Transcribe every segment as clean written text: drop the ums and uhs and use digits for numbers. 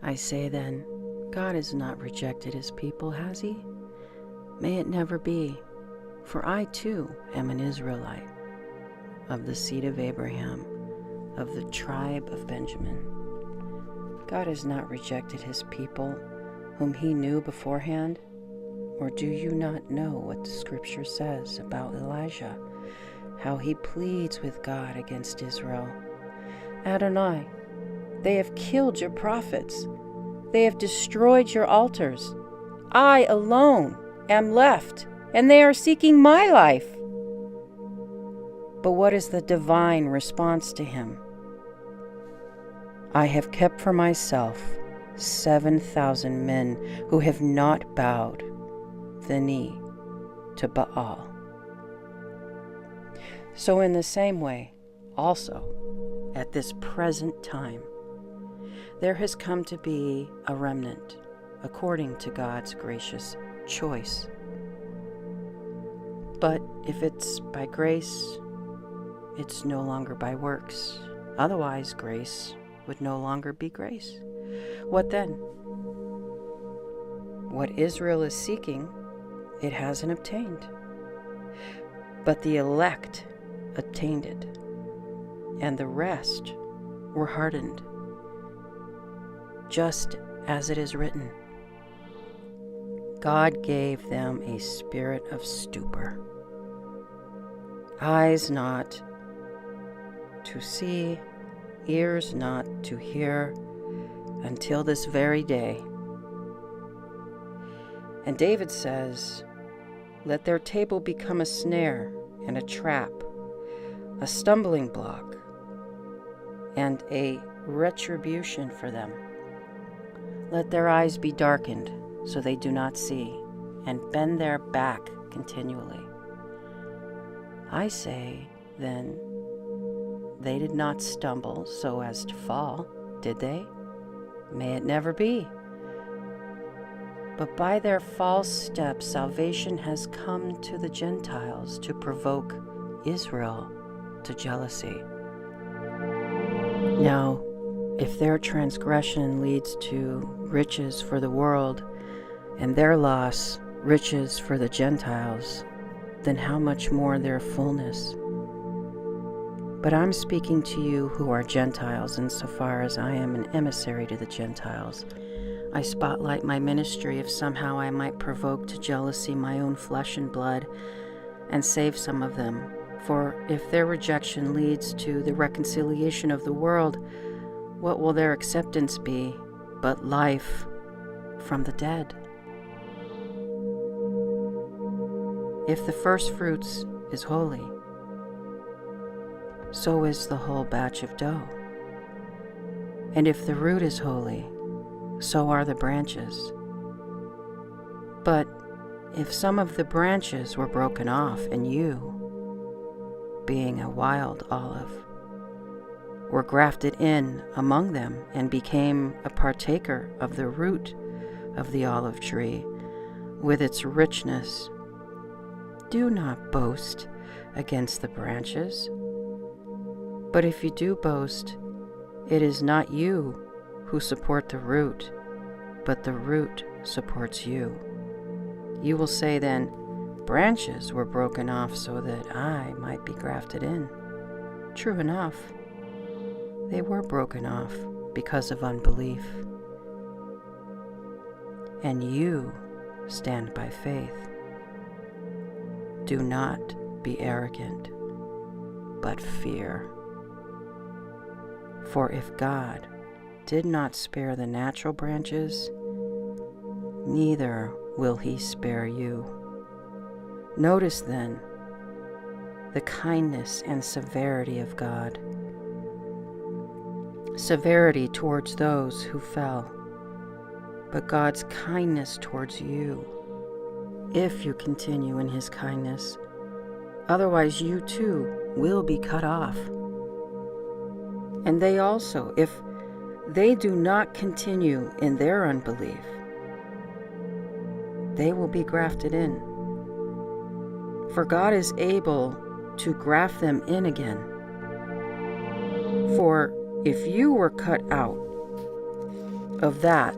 I say then, God has not rejected his people, has he? May it never be, for I too am an Israelite, of the seed of Abraham, of the tribe of Benjamin. God has not rejected his people, whom he knew beforehand. Or do you not know what the scripture says about Elijah, how he pleads with God against Israel? Adonai, they have killed your prophets. They have destroyed your altars. I alone am left, and they are seeking my life. But what is the divine response to him? I have kept for myself 7,000 men who have not bowed the knee to Baal. So in the same way, also, at this present time, there has come to be a remnant according to God's gracious choice. But if it's by grace, it's no longer by works. Otherwise, grace would no longer be grace. What then? What Israel is seeking, it hasn't obtained. But the elect obtained it, and the rest were hardened. Just as it is written, God gave them a spirit of stupor, eyes not to see, ears not to hear, until this very day. And David says, let their table become a snare and a trap, a stumbling block, and a retribution for them. Let their eyes be darkened so they do not see, and bend their back continually. I say, then, they did not stumble so as to fall, did they? May it never be. But by their false steps, salvation has come to the Gentiles to provoke Israel to jealousy. Now, if their transgression leads to riches for the world, and their loss riches for the Gentiles, then how much more their fullness? But I'm speaking to you who are Gentiles, insofar as I am an emissary to the Gentiles. I spotlight my ministry if somehow I might provoke to jealousy my own flesh and blood, and save some of them. For if their rejection leads to the reconciliation of the world, what will their acceptance be but life from the dead? If the first fruits is holy, so is the whole batch of dough. And if the root is holy, so are the branches. But if some of the branches were broken off, and you, being a wild olive, were grafted in among them and became a partaker of the root of the olive tree with its richness, do not boast against the branches. But if you do boast, it is not you who support the root, but the root supports you. You will say then, branches were broken off so that I might be grafted in. True enough, they were broken off because of unbelief. And you stand by faith. Do not be arrogant, but fear. For if God did not spare the natural branches, neither will he spare you. Notice then the kindness and severity of God. Severity towards those who fell, but God's kindness towards you, if you continue in his kindness. Otherwise you too will be cut off. And they also, if they do not continue in their unbelief, they will be grafted in. For God is able to graft them in again. For if you were cut out of that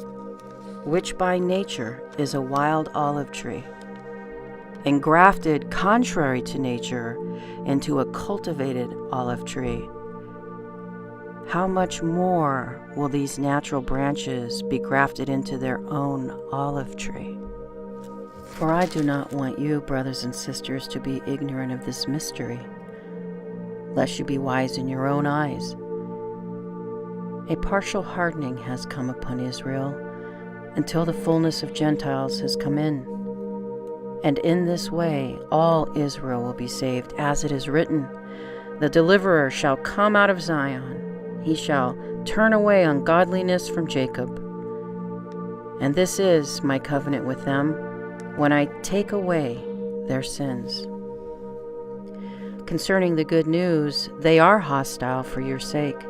which by nature is a wild olive tree, and grafted contrary to nature into a cultivated olive tree, how much more will these natural branches be grafted into their own olive tree? For I do not want you, brothers and sisters, to be ignorant of this mystery, lest you be wise in your own eyes. A partial hardening has come upon Israel, until the fullness of Gentiles has come in. And in this way all Israel will be saved, as it is written, "The deliverer shall come out of Zion. He shall turn away ungodliness from Jacob. And this is my covenant with them, when I take away their sins." Concerning the good news, they are hostile for your sake.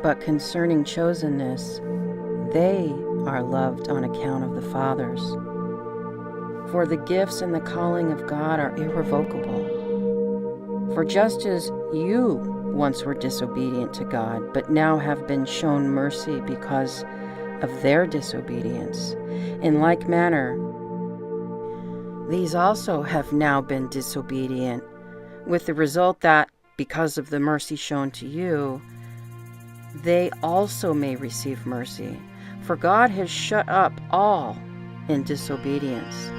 But concerning chosenness, they are loved on account of the fathers. For the gifts and the calling of God are irrevocable. For just as you once were disobedient to God, but now have been shown mercy because of their disobedience, in like manner, these also have now been disobedient, with the result that, because of the mercy shown to you, they also may receive mercy. For God has shut up all in disobedience,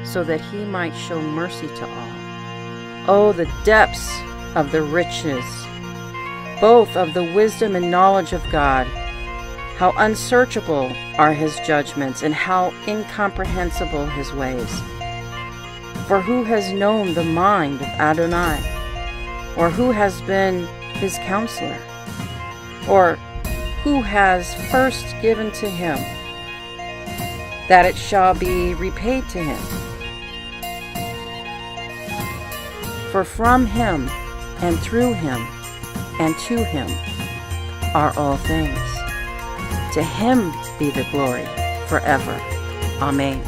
so that he might show mercy to all. Oh, the depths of the riches, both of the wisdom and knowledge of God! How unsearchable are his judgments, and how incomprehensible his ways! For who has known the mind of Adonai? Or who has been his counselor? Or who has first given to him, that it shall be repaid to him? For from him, and through him, and to him are all things. To him be the glory forever. Amen.